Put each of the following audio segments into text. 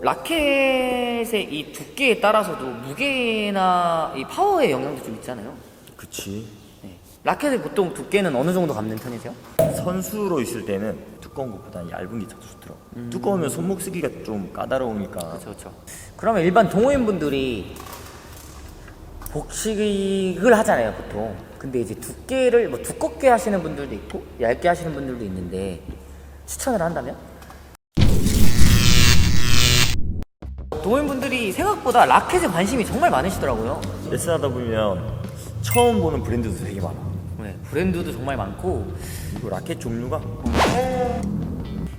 라켓의 이 두께에 따라서도 무게나 이 파워의 영향도 좀 있잖아요. 그치. 네. 라켓의 보통 두께는 어느 정도 감는 편이세요? 선수로 있을 때는 두꺼운 것보다 얇은 게 더 좋더라고. 두꺼우면 손목 쓰기가 좀 까다로우니까. 그렇죠. 그러면 일반 동호인분들이 복식을 하잖아요, 보통. 근데 이제 두께를 뭐 두껍게 하시는 분들도 있고 얇게 하시는 분들도 있는데 추천을 한다면? 동호인분들이 생각보다 라켓에 관심이 정말 많으시더라고요. 레슨하다 보면 처음 보는 브랜드도 되게 많아. 네, 브랜드도 정말 많고 그리고 라켓 종류가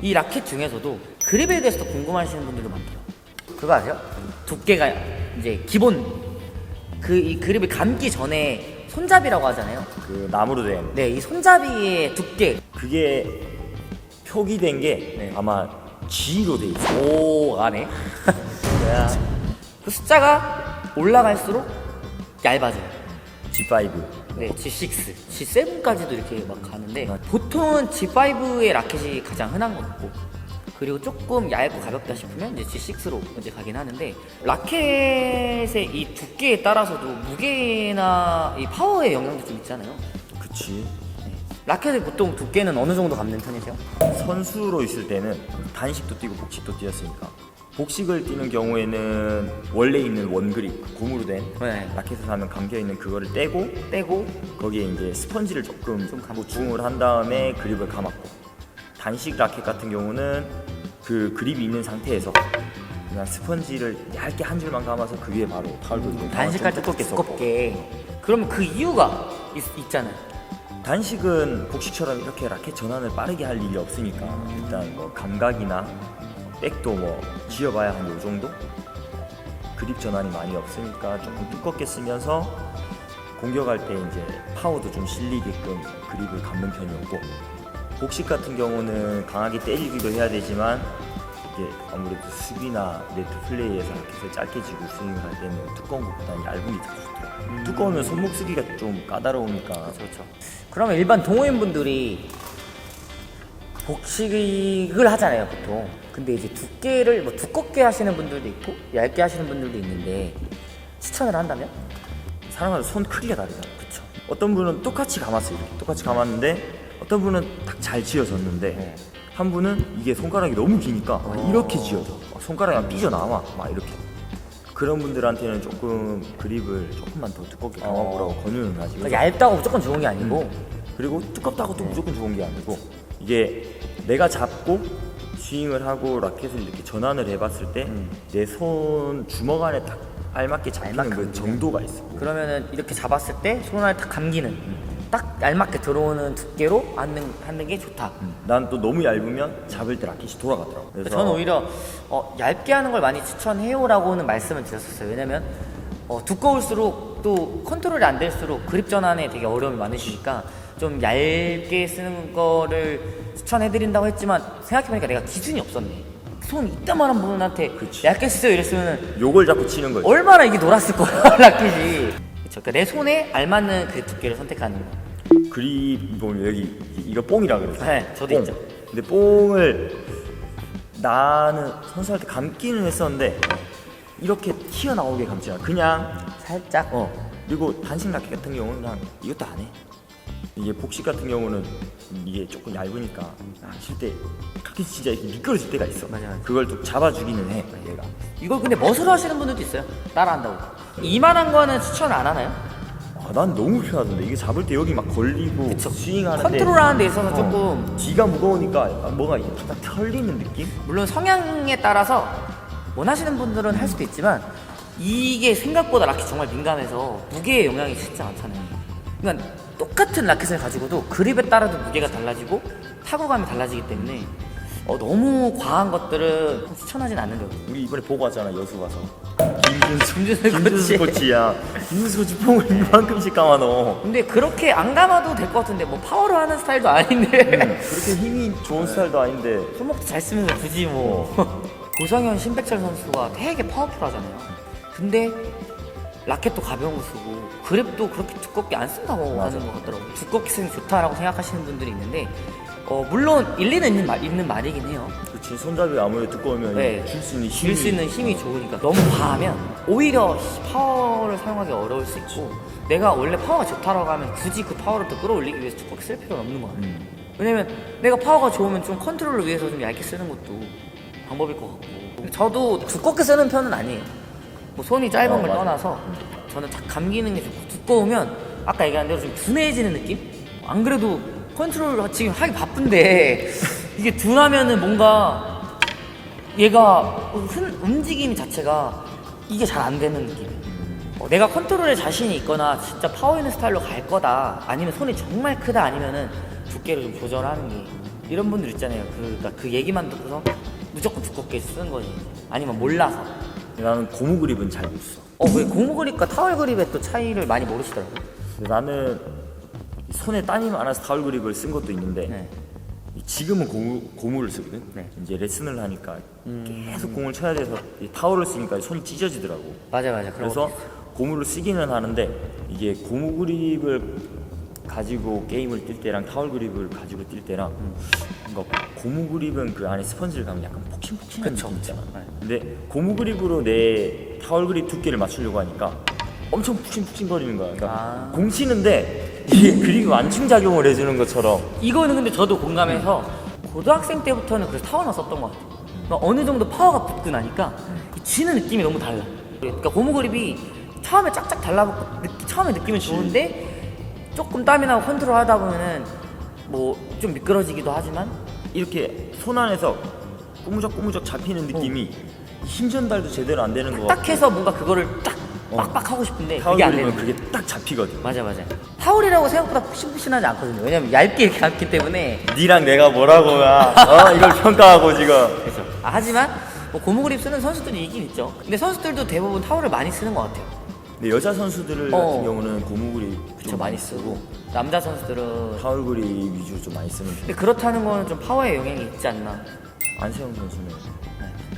이 라켓 중에서도 그립에 대해서 궁금하시는 분들도 많더라고요. 그거 아세요? 두께가 이제 기본 이 그립을 감기 전에 손잡이라고 하잖아요. 그 나무로 된 네, 이 손잡이의 두께. 그게 표기된 게 네. 아마 G로 돼 있어. 오, 아네. 그 숫자가 올라갈수록 얇아져요. G5. 네, G6, G7까지도 이렇게 막 가는데 보통은 G5의 라켓이 가장 흔한 것 같고, 그리고 조금 얇고 가볍다 싶으면 이제 G6로 이제 가긴 하는데, 라켓의 이 두께에 따라서도 무게나 이 파워의 영향도 좀 있잖아요. 그치. 라켓의 보통 두께는 어느 정도 감는 편이세요? 선수로 있을 때는 단식도 뛰고 복식도 뛰었으니까 복식을 뛰는 경우에는 원래 있는 원그립, 고무로 된 네. 라켓에서 하는 감겨있는 그거를 떼고 거기에 이제 스펀지를 조금 보충을 한 다음에 그립을 감았고, 단식 라켓 같은 경우는 그 그립이 있는 상태에서 그냥 스펀지를 얇게 한 줄만 감아서 그 위에 바로 타올을 단식할 때 두껍게. 그러면 그 이유가 있잖아요. 단식은 복식처럼 이렇게 라켓 전환을 빠르게 할 일이 없으니까 일단 뭐 감각이나 백도 뭐 쥐어봐야 한 요 정도? 그립 전환이 많이 없으니까 조금 두껍게 쓰면서 공격할 때 이제 파워도 좀 실리게끔 그립을 감는 편이었고, 복식 같은 경우는 강하게 때리기도 해야 되지만 이게 아무래도 수비나 네트 플레이에서 라켓을 짧게 쥐고 스윙을 할 때는 두꺼운 것보다는 얇은 게 더 좋더라고요. 두꺼우면 손목 쓰기가 좀 까다로우니까. 그렇죠. 그러면 일반 동호인분들이 복식을 하잖아요, 보통. 근데 이제 두께를 뭐 두껍게 하시는 분들도 있고 얇게 하시는 분들도 있는데 추천을 한다면? 사람마다 손 크기가 다르잖아. 그쵸. 어떤 분은 똑같이 감았어요. 이렇게 똑같이 감았는데 어떤 분은 딱 잘 쥐어졌는데 한 분은 이게 손가락이 너무 기니까 막 이렇게 쥐어져. 막 손가락이 삐져나와. 막 이렇게. 그런 분들한테는 조금 그립을 조금만 더 두껍게 감아보라고 권유는 하지. 그러니까 얇다고 무조건 좋은 게 아니고 그리고 두껍다고 또 무조건 좋은 게 아니고, 이게 내가 잡고 스윙을 하고 라켓을 이렇게 전환을 해봤을 때 내 손 주먹 안에 딱 알맞게 잡히는 그 정도가 있어. 그러면은 이렇게 잡았을 때 손 안에 딱 감기는 딱 알맞게 들어오는 두께로 하는 게 좋다. 난 또 너무 얇으면 잡을 때 라켓이 돌아가더라고. 그래서 저는 오히려 얇게 하는 걸 많이 추천해요라고는 말씀을 드렸었어요. 왜냐면 두꺼울수록 또 컨트롤이 안 될수록 그립 전환에 되게 어려움이 많으시니까 좀 얇게 쓰는 거를 추천해드린다고 했지만 생각해보니까 내가 기준이 없었네. 손 이따만한 분한테 그치. 얇게 쓰세요 이랬으면 요걸 잡고 치는 거지. 얼마나 이게 놀았을 거야 라켓이. 그쵸. 그러니까 내 손에 알맞는 그 두께를 선택하는 거. 그립 보면 여기 이거 뽕이라 그러죠. 네, 저도 뽕. 있죠. 근데 뽕을 나는 선수할 때 감기는 했었는데 이렇게 튀어나오게 감지 않아. 그냥 살짝. 그리고 단식 라켓 같은 경우는 그냥 이것도 안 해. 이게 복식 같은 경우는 이게 조금 얇으니까 칠 때 라켓이 진짜 이렇게 미끄러질 때가 있어. 맞아. 그걸 또 잡아주기는 해 얘가. 이걸 근데 멋으로 하시는 분들도 있어요. 따라한다고. 이만한 거는 추천 안 하나요? 난 너무 편하던데. 이게 잡을 때 여기 막 걸리고 스윙하는데 컨트롤하는 데 있어서 조금 뒤가 무거우니까 뭔가 이게 딱 털리는 느낌? 물론 성향에 따라서 원하시는 분들은 할 수도 있지만 이게 생각보다 라켓 정말 민감해서 무게의 영향이 진짜 많잖아요. 그러니까 똑같은 라켓을 가지고도 그립에 따라도 무게가 달라지고 타구감이 달라지기 때문에 너무 과한 것들은 추천하진 않는 거예요. 우리 이번에 보고 왔잖아, 여수 가서. 김준수 코치야. 김준수 코치 뽕을 이만큼씩 감아 넣어. 근데 그렇게 안 감아도 될 것 같은데 뭐 파워로 하는 스타일도 아닌데 그렇게 힘이 좋은 스타일도 아닌데. 손목도 잘 쓰는 거 굳이 뭐 고성현 신백철 선수가 되게 파워풀하잖아요. 근데 라켓도 가벼운 거 쓰고 그립도 그렇게 두껍게 안 쓴다고 하는 것 같더라고요. 두껍게 쓰는 게 좋다라고 생각하시는 분들이 있는데 물론 일리는 있는 말이긴 해요. 그치, 손잡이가 아무래도 두꺼우면 네. 줄 수 있는 줄 수 있는 힘이 좋으니까 너무 과하면 오히려 파워를 사용하기 어려울 수 있고, 내가 원래 파워가 좋다라고 하면 굳이 그 파워를 또 끌어올리기 위해서 두껍게 쓸 필요는 없는 거야. 왜냐면 내가 파워가 좋으면 좀 컨트롤을 위해서 좀 얇게 쓰는 것도 방법일 것 같고, 저도 두껍게 쓰는 편은 아니에요. 뭐 손이 짧은 걸 맞아. 떠나서 저는 딱 감기는 게 좀 두꺼우면 아까 얘기한 대로 좀 둔해지는 느낌? 안 그래도 컨트롤 지금 하기 바쁜데 이게 둔하면은 뭔가 얘가 움직임 자체가 이게 잘 안 되는 느낌. 내가 컨트롤에 자신이 있거나 진짜 파워 있는 스타일로 갈 거다, 아니면 손이 정말 크다, 아니면은 두께를 좀 조절하는 게, 이런 분들 있잖아요. 그러니까 그 얘기만 듣고서 무조건 두껍게 쓰는 거지, 아니면 몰라서. 나는 고무 그립은 잘 못 써. 왜 고무 그립과 타월 그립의 또 차이를 많이 모르시더라고요. 근데 나는 손에 땀이 많아서 타월 그립을 쓴 것도 있는데 네. 지금은 고무를 쓰거든. 네. 이제 레슨을 하니까 계속 공을 쳐야 돼서 이 타월을 쓰니까 손이 찢어지더라고. 맞아. 그래서 고무를 쓰기는 하는데, 이게 고무 그립을 가지고 게임을 뛸 때랑 타월 그립을 가지고 뛸 때랑 뭔가 고무 그립은 그 안에 스펀지를 가면 약간 폭신폭신한 그쵸, 느낌 있잖아. 네. 근데 고무 그립으로 내 타월 그립 두께를 맞추려고 하니까 엄청 푹신푹신거리는 거야. 그러니까 공 치는데 이게 그립이 완충작용을 해주는 것처럼. 이거는 근데 저도 공감해서 고등학생 때부터는 그래서 타월만 썼던 것 같아요. 그러니까 어느 정도 파워가 붙고 나니까 이 쥐는 느낌이 너무 달라. 그러니까 고무 그립이 처음에 짝짝 달라붙고 처음에 느낌은 좋은데 조금 땀이 나고 컨트롤 하다 보면은 뭐 좀 미끄러지기도 하지만, 이렇게 손 안에서 꾸무적꾸무적 잡히는 느낌이 힘 전달도 제대로 안 되는 거 같고, 딱 해서 뭔가 그거를 딱 빡빡 하고 싶은데 타월 그게 안 그립은 되는 그게 딱 잡히거든. 맞아. 타월이라고 생각보다 푹신푹신하지 않거든요. 왜냐면 얇게 이렇게 감기 때문에. 니랑 내가 뭐라고야 이걸 평가하고 지금. 그렇죠. 하지만 뭐 고무 그립 쓰는 선수들이 있긴 있죠. 근데 선수들도 대부분 타월을 많이 쓰는 것 같아요. 근데 여자 선수들 같은 경우는 고무 그립 그쵸, 좀 많이 쓰고 남자 선수들은. 타월 그립 위주로 좀 많이 쓰는 편. 근데 그렇다는 거는 좀 파워에 영향이 있지 않나. 안세영 선수는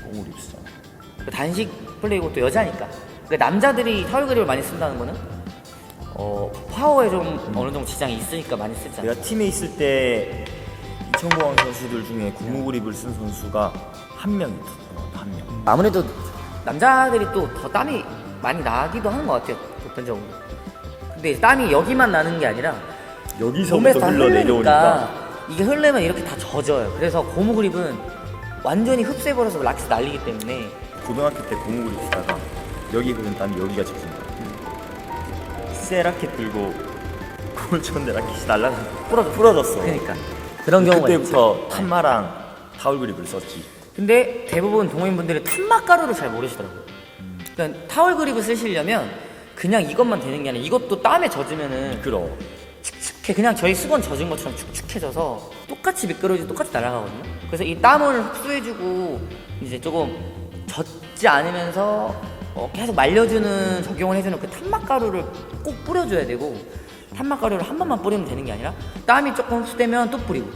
고무 그립 쓰잖아. 단식 플레이고 또 여자니까. 그러니까 남자들이 타월 그립을 많이 쓴다는 거는 파워에 좀 어느 정도 지장이 있으니까 많이 쓰지 않나. 내가 팀에 있을 때 이천공항 선수들 중에 고무 그립을 쓴 선수가 한 명 있었어. 한 명. 아무래도 남자들이 또 더 땀이 많이 나기도 하는 것 같아요, 보편적으로. 근데 땀이 여기만 나는 게 아니라 여기서부터 몸에서 다 흘러내려오니까. 흘러니까 이게 흐르면 이렇게 다 젖어요. 그래서 고무 그립은 완전히 흡수해버려서 라켓 날리기 때문에. 고등학교 때 고무 그립 쓰다가 여기 흐른 땀이 여기가 젖은 거야. 새 라켓 들고 공을 쳤는데 라켓이 날라가 부러졌어. 그러니까 그런 경우가 있죠. 그때부터 탄마랑 타월 그립을 썼지. 근데 대부분 동호인분들이 탄막 가루를 잘 모르시더라고요. 그러니까 타월 그립을 쓰시려면 그냥 이것만 되는 게 아니라 이것도 땀에 젖으면은 미끄러워. 축축해. 그냥 저희 수건 젖은 것처럼 축축해져서 똑같이 미끄러지고 똑같이 날아가거든요. 그래서 이 땀을 흡수해주고 이제 조금 젖지 않으면서 계속 말려주는, 적용을 해주는 그 탄막 가루를 꼭 뿌려줘야 되고, 탄막 가루를 한 번만 뿌리면 되는 게 아니라 땀이 조금 흡수되면 또 뿌리고,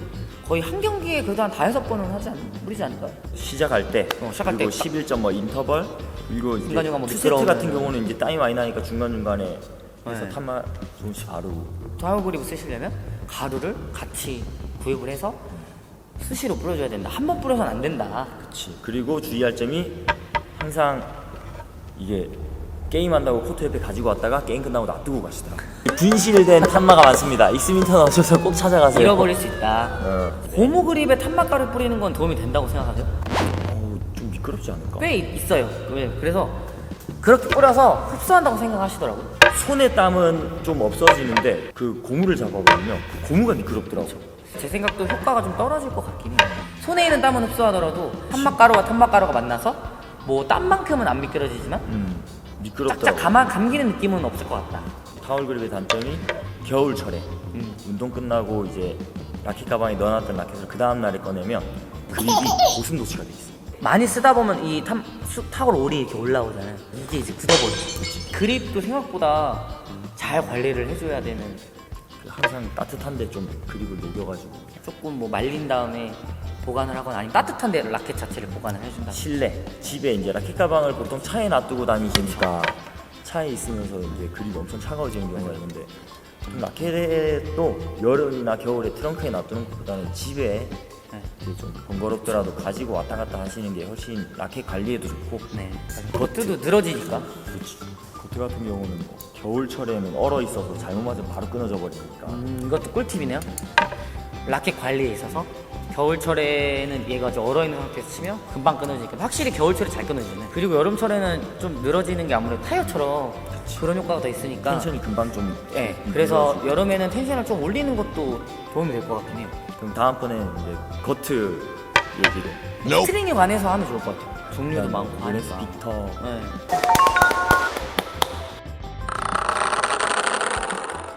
거의 한 경기에 그래도 한 5-6번은 뿌리지 않을까요? 시작할 때, 시작할 그리고 때 11점 뭐 인터벌, 그리고 이제 중간중간 뭐 2세트 미끄러우면. 같은 경우는 이제 땀이 많이 나니까 중간중간에 해서 네. 탄마 조금씩 바르고. 타월 그립을 쓰시려면 가루를 같이 구입을 해서 수시로 뿌려줘야 된다. 한 번 뿌려서는 안 된다. 그치. 그리고 주의할 점이 항상 이게 게임한다고 코트 옆에 가지고 왔다가 게임 끝나고 놔두고 가시더라고. 분실된 탄마가 많습니다. 익스민턴 오셔서 꼭 찾아가세요. 잃어버릴 수 있다. 어. 고무 그립에 탄막 가루 뿌리는 건 도움이 된다고 생각하세요? 좀 미끄럽지 않을까? 꽤 있어요. 그래서 그렇게 뿌려서 흡수한다고 생각하시더라고요. 손의 땀은 좀 없어지는데 그 고무를 잡아버리면 그 고무가 미끄럽더라고. 제 생각도 효과가 좀 떨어질 것 같긴 해요. 손에 있는 땀은 흡수하더라도 탄막 가루와 탄막 가루가 만나서 뭐 땀만큼은 안 미끄러지지만 미끄럽더라고. 짝짝 감기는 느낌은 없을 것 같다. 타월 그립의 단점이 겨울철에 운동 끝나고 이제 라켓 가방에 넣어놨던 라켓을 그 다음날에 꺼내면 그립이 고슴도치가 돼 있어. 많이 쓰다 보면 이 타월 올이 이렇게 올라오잖아요. 이게 이제 굳어버려. 그립도 생각보다 잘 관리를 해줘야 되는. 항상 따뜻한데 좀 그립을 녹여가지고 조금 뭐 말린 다음에 보관을 하거나, 아니면 따뜻한데 라켓 자체를 보관을 해준다. 실내 집에 이제 라켓 가방을 보통 차에 놔두고 다니시니까 차에 있으면서 이제 그립이 엄청 차가워지는 경우가 있는데 좀 라켓도 여름이나 겨울에 트렁크에 놔두는 것보다는 집에 네. 이제 좀 번거롭더라도 가지고 왔다 갔다 하시는 게 훨씬 라켓 관리에도 좋고. 네. 버트도 늘어지니까. 그렇지. 코트 같은 경우는 뭐 겨울철에는 얼어 있어서 잘못 맞으면 바로 끊어져 버리니까. 이것도 꿀팁이네요. 라켓 관리에 있어서 겨울철에는 얘가 좀 얼어있는 상태에서 치면 금방 끊어지니까 확실히 겨울철에 잘 끊어지네. 그리고 여름철에는 좀 늘어지는 게 아무래도 타이어처럼 그런 효과가 더 있으니까. 텐션이 금방 좀. 네, 그래서 여름에는 텐션을 좀 올리는 것도 도움이 될 것 같긴 해요. 그럼 다음번에 이제 거트 얘기를. 스트링에 관해서 하면 좋을 것 같아요. 종류도 많고 레스 하니까. 빅터. 네.